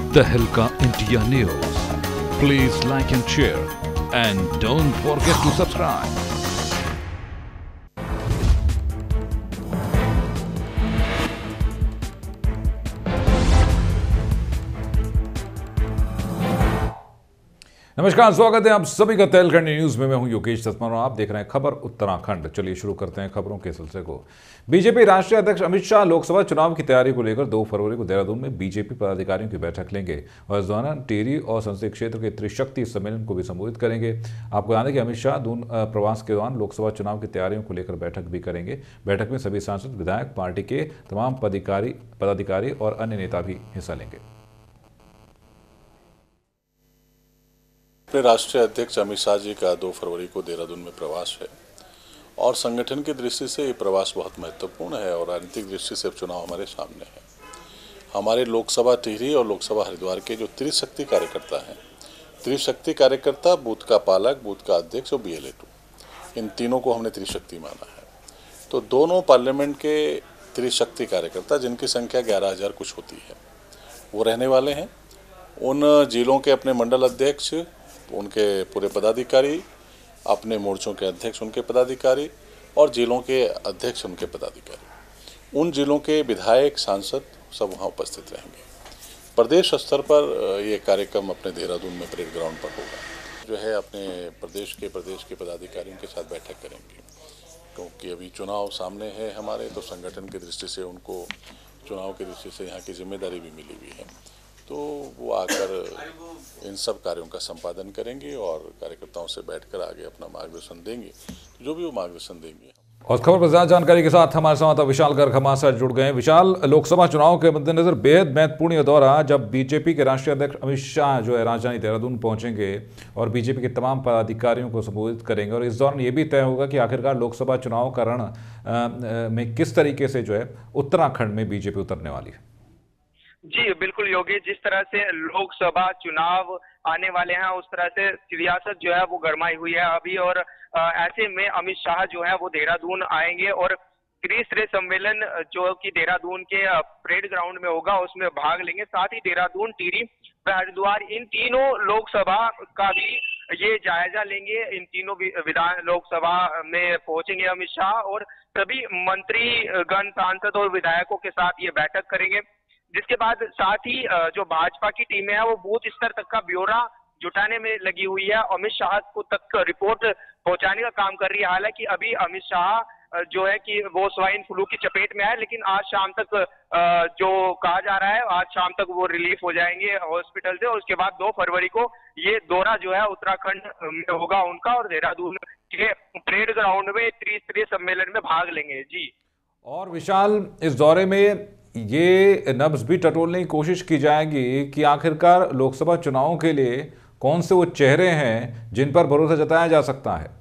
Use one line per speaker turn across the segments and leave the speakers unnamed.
तहलका India News, please like and share and don't forget to subscribe. नमस्कार, स्वागत है आप सभी का तहलका न्यूज में। मैं हूं योगेश दत्तमान और आप देख रहे हैं खबर उत्तराखंड। चलिए शुरू करते हैं खबरों के सिलसिले को। बीजेपी राष्ट्रीय अध्यक्ष अमित शाह लोकसभा चुनाव की तैयारी को लेकर 2 फरवरी को देहरादून में बीजेपी पदाधिकारियों की बैठक लेंगे और इस दौरान टिहरी और संसदीय क्षेत्र के त्रिशक्ति सम्मेलन को भी संबोधित करेंगे। आपको जानें कि अमित शाह दून प्रवास के दौरान लोकसभा चुनाव की तैयारियों को लेकर बैठक भी करेंगे। बैठक में सभी सांसद, विधायक, पार्टी के तमाम पदाधिकारी और अन्य नेता भी हिस्सा लेंगे।
अपने राष्ट्रीय अध्यक्ष अमित शाह जी का 2 फरवरी को देहरादून में प्रवास है और संगठन की दृष्टि से ये प्रवास बहुत महत्वपूर्ण है और राजनीतिक दृष्टि से चुनाव हमारे सामने है। हमारे लोकसभा टिहरी और लोकसभा हरिद्वार के जो त्रिशक्ति कार्यकर्ता हैं, त्रिशक्ति कार्यकर्ता, बूथ का पालक, बूथ का अध्यक्ष और BLA 2, इन तीनों को हमने त्रिशक्ति माना है। तो दोनों पार्लियामेंट के त्रिशक्ति कार्यकर्ता, जिनकी संख्या 11,000 कुछ होती है, वो रहने वाले हैं। उन जिलों के अपने मंडल अध्यक्ष, उनके पूरे पदाधिकारी, अपने मोर्चों के अध्यक्ष, उनके पदाधिकारी और जिलों के अध्यक्ष, उनके पदाधिकारी, उन जिलों के विधायक, सांसद सब वहाँ उपस्थित रहेंगे। प्रदेश स्तर पर ये कार्यक्रम अपने देहरादून में परेड ग्राउंड पर होगा। जो है अपने प्रदेश के पदाधिकारियों के साथ बैठक करेंगे, क्योंकि अभी चुनाव सामने है हमारे, तो संगठन की दृष्टि से उनको चुनाव की दृष्टि से यहाँ की जिम्मेदारी भी मिली हुई है। तो वो आकर इन सब कार्यों का संपादन करेंगे और कार्यकर्ताओं से बैठकर आगे अपना मार्गदर्शन देंगे, जो भी वो मार्गदर्शन देंगे।
और खबर पर ज्यादा जानकारी के साथ हमारे संवाददाता विशाल गर्ग हमारे साथ जुड़ गए हैं। विशाल, लोकसभा चुनाव के मद्देनजर बेहद महत्वपूर्ण यह दौरा, जब बीजेपी के राष्ट्रीय अध्यक्ष अमित शाह जो है राजधानी देहरादून पहुंचेंगे और बीजेपी के तमाम पदाधिकारियों को संबोधित करेंगे और इस दौरान ये भी तय होगा कि आखिरकार लोकसभा चुनाव का रण में किस तरीके से जो है उत्तराखंड में बीजेपी उतरने वाली है।
जी बिल्कुल योगेश, जिस तरह से लोकसभा चुनाव आने वाले हैं उस तरह से सियासत जो है वो गरमाई हुई है अभी, और ऐसे में अमित शाह जो है वो देहरादून आएंगे और त्रिस्तरीय सम्मेलन जो कि देहरादून के परेड ग्राउंड में होगा उसमें भाग लेंगे। साथ ही देहरादून, टिहरी, हरिद्वार, इन तीनों लोकसभा का भी ये जायजा लेंगे। इन तीनों विधान लोकसभा में पहुंचेंगे अमित शाह और सभी मंत्री गण, सांसद और विधायकों के साथ ये बैठक करेंगे। जिसके बाद साथ ही जो भाजपा की टीम है वो बूथ स्तर तक का ब्यौरा जुटाने में लगी हुई है, अमित शाह को तक रिपोर्ट पहुंचाने का काम कर रही है। हालांकि अभी अमित शाह जो है कि वो स्वाइन फ्लू की चपेट में है, लेकिन आज शाम तक जो कहा जा रहा है, आज शाम तक वो रिलीफ हो जाएंगे हॉस्पिटल से और उसके बाद 2 फरवरी को ये दौरा जो है उत्तराखंड में होगा उनका और देहरादून के परेड ग्राउंड में त्रिस्तरीय सम्मेलन में भाग लेंगे। जी,
और विशाल, इस दौरे में ये नब्ज भी टटोलने की कोशिश की जाएगी कि आखिरकार लोकसभा चुनावों के लिए कौन से वो चेहरे हैं जिन पर भरोसा जताया जा सकता है।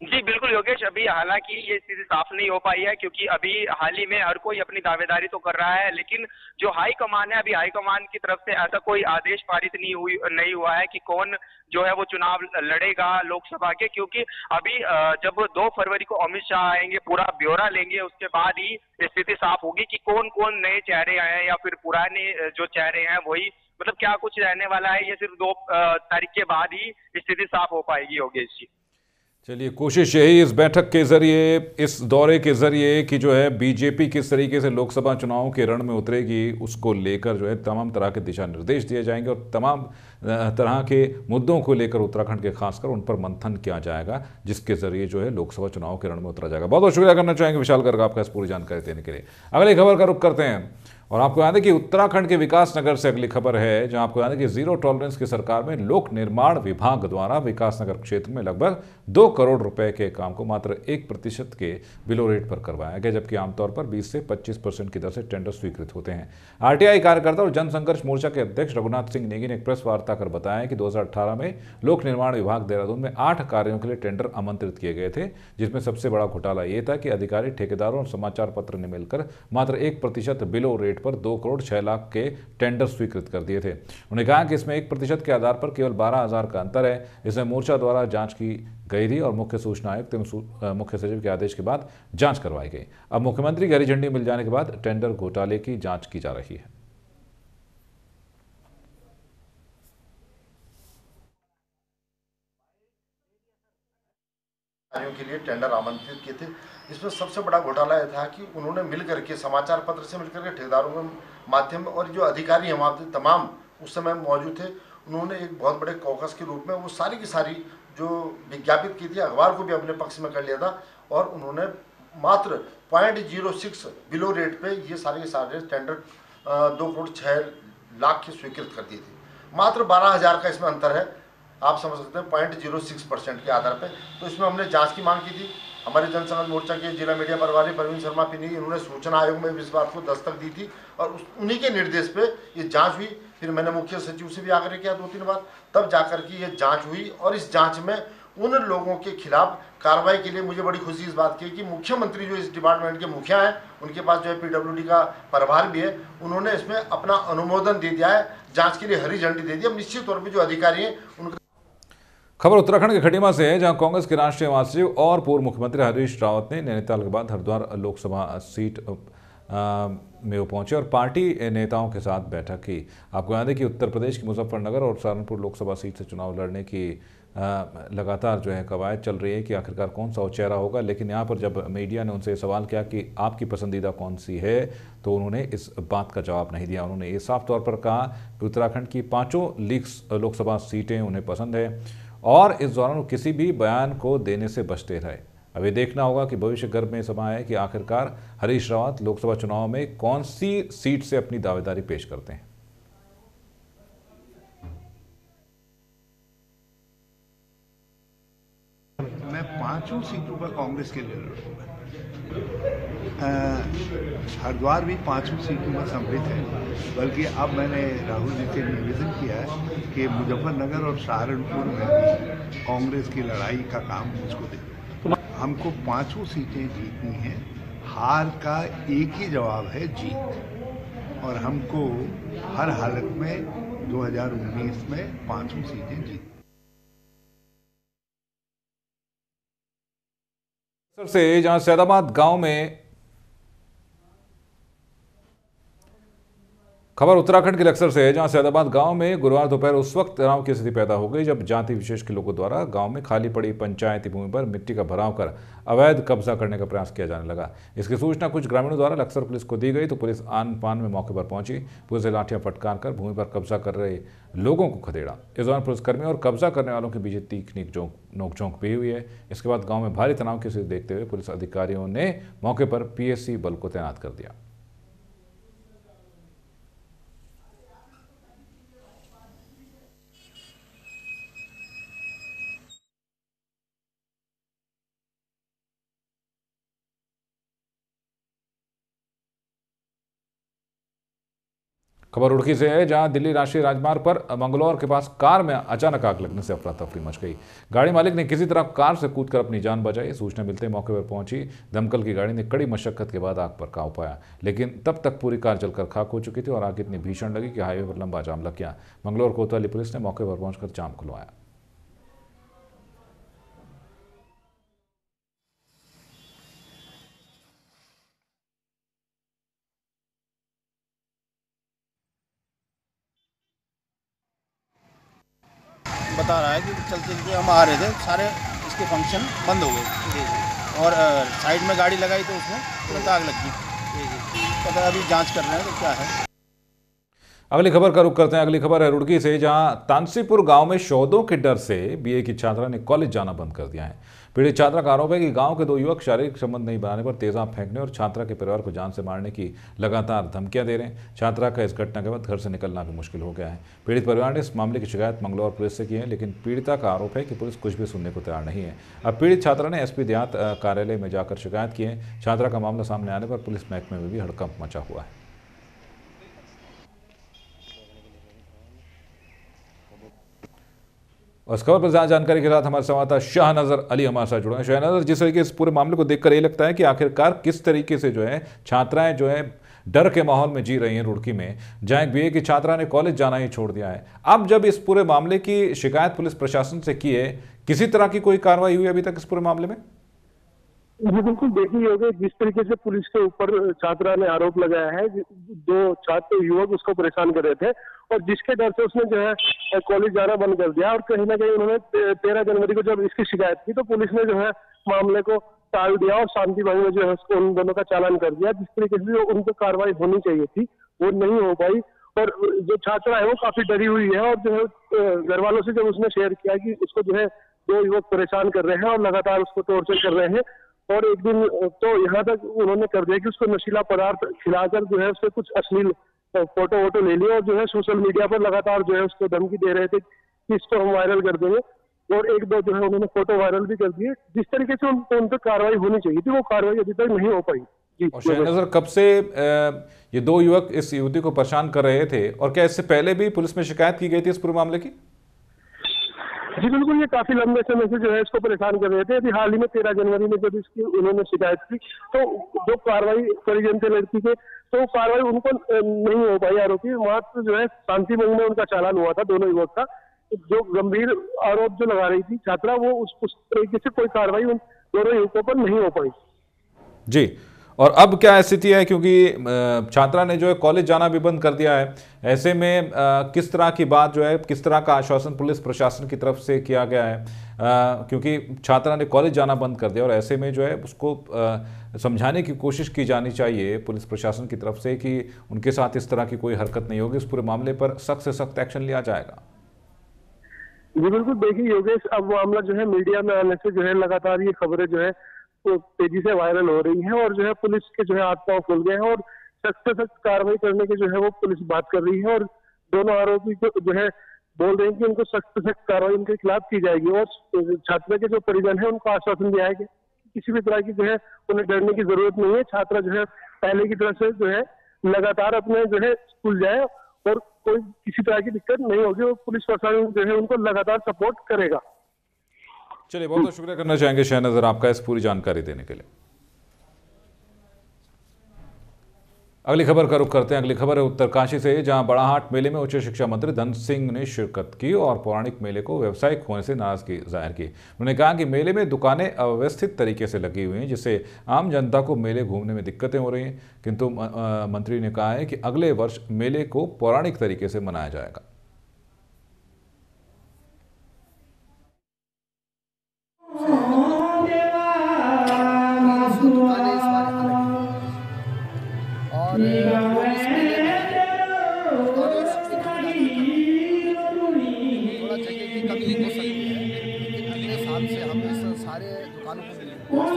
जी बिल्कुल योगेश, अभी हालांकि ये स्थिति साफ नहीं हो पाई है क्योंकि अभी हाल ही में हर कोई अपनी दावेदारी तो कर रहा है, लेकिन जो हाईकमान है, अभी हाईकमान की तरफ से ऐसा कोई आदेश पारित नहीं हुआ है कि कौन जो है वो चुनाव लड़ेगा लोकसभा के, क्योंकि अभी जब 2 फरवरी को अमित शाह आएंगे, पूरा ब्यौरा लेंगे, उसके बाद ही स्थिति साफ होगी कि कौन कौन नए चेहरे हैं या फिर पुराने जो चेहरे हैं वही, मतलब क्या कुछ रहने वाला है, ये सिर्फ 2 तारीख के बाद ही स्थिति साफ हो पाएगी योगेश जी।
चलिए, कोशिश यही इस बैठक के जरिए, इस दौरे के जरिए कि जो है बीजेपी किस तरीके से लोकसभा चुनाव के रण में उतरेगी, उसको लेकर जो है तमाम तरह के दिशा निर्देश दिए जाएंगे और तमाम तरह के मुद्दों को लेकर उत्तराखंड के खासकर उन पर मंथन किया जाएगा, जिसके जरिए जो है लोकसभा चुनाव के रण में उतरा जाएगा। बहुत बहुत शुक्रिया करना चाहेंगे विशाल गर्ग आपका इस पूरी जानकारी देने के लिए। अगली खबर का रुख करते हैं और आपको याद है कि उत्तराखंड के विकासनगर से अगली खबर है, जहां आपको याद है कि जीरो टॉलरेंस की सरकार में लोक निर्माण विभाग द्वारा विकासनगर क्षेत्र में लगभग 2 करोड़ रुपए के काम को मात्र 1% के बिलो रेट पर करवाया गया, जबकि आमतौर पर 20 से 25% की दर से टेंडर स्वीकृत होते हैं। आरटीआई कार्यकर्ता और जनसंघर्ष मोर्चा के अध्यक्ष रघुनाथ सिंह नेगी ने एक प्रेस वार्ता कर बताया कि 2018 में लोक निर्माण विभाग देहरादून में 8 कार्यों के लिए टेंडर आमंत्रित किए गए थे, जिसमें सबसे बड़ा घोटाला यह था कि अधिकारी, ठेकेदारों और समाचार पत्र ने मिलकर मात्र 1% बिलो रेट पर 2 करोड़ 6 लाख के टेंडर स्वीकृत कर दिए थे। उन्होंने कहा कि इसमें 1% के आधार पर केवल 12,000 का अंतर है। इसमें मोर्चा द्वारा जांच की गई थी और मुख्य सूचना आयुक्त एवं मुख्य सचिव के आदेश के बाद जांच करवाई गई। अब मुख्यमंत्री की हरी झंडी मिल जाने के बाद टेंडर घोटाले की जांच की जा रही है।
के लिए टेंडर आमंत्रित किए थे। इसमें सबसे बड़ा घोटाला यह था कि उन्होंने मिलकर के समाचार पत्र से मिलकर के ठेकेदारों के माध्यम में, और जो अधिकारी हैं वहाँ तमाम उस समय मौजूद थे, उन्होंने एक बहुत बड़े कॉकस के रूप में वो सारी की सारी जो विज्ञापित की थी, अखबार को भी अपने पक्ष में कर लिया था, और उन्होंने मात्र 0.06 बिलो रेट पे ये सारे के सारे टेंडर 2,06,00,000 के स्वीकृत कर दिए थे। मात्र 12,000 का इसमें अंतर है, आप समझ सकते हैं, 0.06% के आधार पे। तो इसमें हमने जांच की मांग की थी। हमारे जनसंघर्ष मोर्चा के जिला मीडिया प्रभारी प्रवीण शर्मा पिनी, इन्होंने सूचना आयोग में भी इस बात को दस्तक दी थी, और उन्हीं के निर्देश पे ये जांच हुई। फिर मैंने मुख्य सचिव से भी आग्रह किया 2-3 बार, तब जाकर के ये जांच हुई, और इस जांच में उन लोगों के खिलाफ कार्रवाई के लिए मुझे बड़ी खुशी इस बात की कि मुख्यमंत्री जो इस डिपार्टमेंट के मुखिया हैं, उनके पास जो है PWD का प्रभार भी है, उन्होंने इसमें अपना अनुमोदन दे दिया है, जांच के लिए हरी झंडी दे दी। अब निश्चित तौर पर जो अधिकारी हैं उनका।
खबर उत्तराखंड के खटीमा से है, जहां कांग्रेस के राष्ट्रीय महासचिव और पूर्व मुख्यमंत्री हरीश रावत ने नैनीताल के बाद हरिद्वार लोकसभा सीट में वो पहुंचे और पार्टी नेताओं के साथ बैठक की। आपको याद है कि उत्तर प्रदेश की मुजफ्फरनगर और सहारनपुर लोकसभा सीट से चुनाव लड़ने की लगातार जो है कवायद चल रही है कि आखिरकार कौन सा चेहरा होगा। लेकिन यहाँ पर जब मीडिया ने उनसे सवाल किया कि आपकी पसंदीदा कौन सी है, तो उन्होंने इस बात का जवाब नहीं दिया। उन्होंने ये साफ तौर पर कहा कि उत्तराखंड की 5 लोकसभा सीटें उन्हें पसंद है, और इस दौरान वो किसी भी बयान को देने से बचते रहे। अब ये देखना होगा कि भविष्य गर्भ में समा है कि आखिरकार हरीश रावत लोकसभा चुनाव में कौन सी सीट से अपनी दावेदारी पेश करते हैं।
मैं 5 सीटों पर कांग्रेस के लिए लड़ूंगा। हरिद्वार भी 5 सीटों में सम्मिलित है, बल्कि अब मैंने राहुल जी से निवेदन किया है कि मुजफ्फरनगर और सहारनपुर में भी कांग्रेस की लड़ाई का काम मुझको दे। हमको 5 सीटें जीतनी हैं, हार का एक ही जवाब है जीत, और हमको हर हालत में 2019 में 5 सीटें जीत।
से जहां सैदाबाद गांव में खबर उत्तराखंड के लक्सर से है, जहां सैदाबाद गांव में गुरुवार दोपहर उस वक्त तनाव की स्थिति पैदा हो गई जब जाति विशेष के लोगों द्वारा गांव में खाली पड़ी पंचायती भूमि पर मिट्टी का भराव कर अवैध कब्जा करने का प्रयास किया जाने लगा। इसकी सूचना कुछ ग्रामीणों द्वारा लक्सर पुलिस को दी गई, तो पुलिस आन पान में मौके पर पहुंची। पुलिस ने लाठियां फटकार कर भूमि पर कब्जा कर रहे लोगों को खदेड़ा। इस दौरान पुलिसकर्मियों और कब्जा करने वालों के बीच तीखी नोकझोंक भी हुई है। इसके बाद गाँव में भारी तनाव की स्थिति देखते हुए पुलिस अधिकारियों ने मौके पर PSC बल को तैनात कर दिया। खबर रुड़की से है, जहां दिल्ली राष्ट्रीय राजमार्ग पर मंगलौर के पास कार में अचानक आग लगने से अफरा तफरी मच गई। गाड़ी मालिक ने किसी तरह कार से कूदकर अपनी जान बचाई। सूचना मिलते ही मौके पर पहुंची दमकल की गाड़ी ने कड़ी मशक्कत के बाद आग पर काबू पाया, लेकिन तब तक पूरी कार जलकर खाक हो चुकी थी और आग इतनी भीषण लगी कि हाईवे पर लंबा जाम लग गया। मंगलौर कोतवाली पुलिस ने मौके पर पहुंचकर जाम खुलवाया।
बता रहा है कि चलते चलते हम आ रहे थे, सारे इसके फंक्शन बंद हो गए और साइड में गाड़ी लगाई तो उसमें तुरंत आग लग गई। पता अभी जांच कर रहे हैं तो क्या है।
अगली खबर का रुख करते हैं। अगली खबर है रुड़की से, जहां तानसीपुर गांव में शोधों के डर से BA की छात्रा ने कॉलेज जाना बंद कर दिया है। पीड़ित छात्रा का आरोप है कि गांव के 2 युवक शारीरिक संबंध नहीं बनाने पर तेजाब फेंकने और छात्रा के परिवार को जान से मारने की लगातार धमकियां दे रहे हैं। छात्रा का इस घटना के बाद घर से निकलना भी मुश्किल हो गया है। पीड़ित परिवार ने इस मामले की शिकायत मंगलौर पुलिस से की है, लेकिन पीड़िता का आरोप है कि पुलिस कुछ भी सुनने को तैयार नहीं है। अब पीड़ित छात्रा ने SP देहात कार्यालय में जाकर शिकायत की है। छात्रा का मामला सामने आने पर पुलिस महकमे में भी हड़कंप मचा हुआ है। और इस खबर पर ज्यादा जानकारी के साथ हमारे संवाददाता शाहनजर अली हमारे साथ जुड़े हैं। शाहनजर, जिस तरीके से इस पूरे मामले को देखकर ये लगता है कि आखिरकार किस तरीके से जो है छात्राएं जो है डर के माहौल में जी रही हैं रुड़की में, जहां एक BA की छात्रा ने कॉलेज जाना ही छोड़ दिया है। अब जब इस पूरे मामले की शिकायत पुलिस प्रशासन से की है, किसी तरह की कोई कार्रवाई हुई अभी तक इस पूरे मामले में?
जी बिल्कुल, देखिए योगी, जिस तरीके से पुलिस के ऊपर छात्रा ने आरोप लगाया है, 2 छात्र युवक उसको परेशान कर रहे थे और जिसके डर से उसने जो है कॉलेज जाना बंद कर दिया। और कहीं ना कहीं उन्होंने 13 जनवरी को जब इसकी शिकायत की तो पुलिस ने जो है मामले को टाल दिया और शांति भंग में जो है उसको उन दोनों का चालान कर दिया। जिस तरीके से उनको कार्रवाई होनी चाहिए थी वो नहीं हो पाई और जो छात्रा है वो काफी डरी हुई है और जो है घर वालों से जब उसने शेयर किया कि उसको जो है 2 युवक परेशान कर रहे हैं और लगातार उसको टॉर्चर कर रहे हैं और एक दिन तो यहाँ तक उन्होंने कर दिया कि उसको नशीला पदार्थ खिलाकर जो है उससे कुछ अश्लील फोटो वोटो ले लिए और जो है सोशल मीडिया पर लगातार जो है उसको धमकी दे रहे थे कि इसको हम वायरल कर देंगे और 1-2 जो है उन्होंने फोटो वायरल भी कर दिए। जिस तरीके से उन पर कार्रवाई होनी चाहिए थी वो कार्रवाई अभी तक नहीं हो पाई। जी
और शहनज़र, कब से ये 2 युवक इस युवती को परेशान कर रहे थे और क्या इससे पहले भी पुलिस में शिकायत की गई थी इस पूरे मामले की?
जी बिल्कुल, ये काफी लंबे समय से जो है इसको परेशान कर रहे थे। अभी हाल ही में 13 जनवरी में जब इसकी उन्होंने शिकायत की तो जो कार्रवाई परिजन थे लड़की के तो वो कार्रवाई उनको नहीं हो पाई। आरोपी मात्र जो है शांति भंग में उनका चालान हुआ था दोनों युवक का। जो गंभीर आरोप जो लगा रही थी छात्रा वो उस तरीके से कोई कार्रवाई उन दोनों युवकों पर नहीं हो पाई।
जी, और अब क्या स्थिति है, क्योंकि छात्रा ने जो है कॉलेज जाना भी बंद कर दिया है, ऐसे में किस तरह की बात जो है, किस तरह का आश्वासन पुलिस प्रशासन की तरफ से किया गया है, क्योंकि छात्रा ने कॉलेज जाना बंद कर दिया और ऐसे में जो है उसको समझाने की कोशिश की जानी चाहिए पुलिस प्रशासन की तरफ से कि उनके साथ इस तरह की कोई हरकत नहीं होगी, इस पूरे मामले पर सख्त से सख्त एक्शन लिया जाएगा।
जी बिल्कुल, देखिए योगेश, अब मामला जो है मीडिया में आने से जो है लगातार ये खबरें जो है तो तेजी से वायरल हो रही है और जो है पुलिस के जो है हाथ पांव खुल गए हैं और सख्त से सख्त कार्रवाई करने की जो है वो पुलिस बात कर रही है और दोनों आरोपी को जो है बोल रहे हैं कि उनको सख्त से सख्त कार्रवाई उनके खिलाफ की जाएगी और छात्रा के जो परिजन है उनको आश्वासन दिया है कि किसी भी तरह की जो है उन्हें डरने की जरूरत नहीं है। छात्रा जो है पहले की तरह से जो है लगातार अपने जो है स्कूल जाए और कोई किसी तरह की दिक्कत नहीं होगी और पुलिस प्रशासन जो है उनको लगातार सपोर्ट करेगा।
चलिए, बहुत बहुत शुक्रिया करना चाहेंगे शहनज़र आपका इस पूरी जानकारी देने के लिए। अगली खबर का रुख करते हैं। अगली खबर है उत्तरकाशी से, जहां बड़ाहाट मेले में उच्च शिक्षा मंत्री धन सिंह ने शिरकत की और पौराणिक मेले को व्यावसायिक होने से नाराजगी जाहिर की। उन्होंने कहा कि मेले में दुकानें अव्यवस्थित तरीके से लगी हुई हैं जिससे आम जनता को मेले घूमने में दिक्कतें हो रही हैं, किंतु मंत्री ने कहा है कि अगले वर्ष मेले को पौराणिक तरीके से मनाया जाएगा।
सारे दुकानों को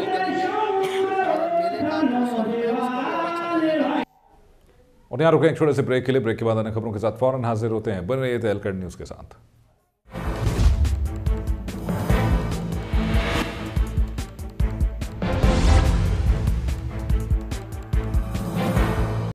करेंगे और मेले का जो स्वरूप है उसको अच्छा लगेगा।
और यहाँ रुकें एक छोटे से ब्रेक के लिए। ब्रेक के बाद अन्य खबरों के साथ फौरन हाजिर होते हैं। बने रहिए एलकट न्यूज़ के साथ।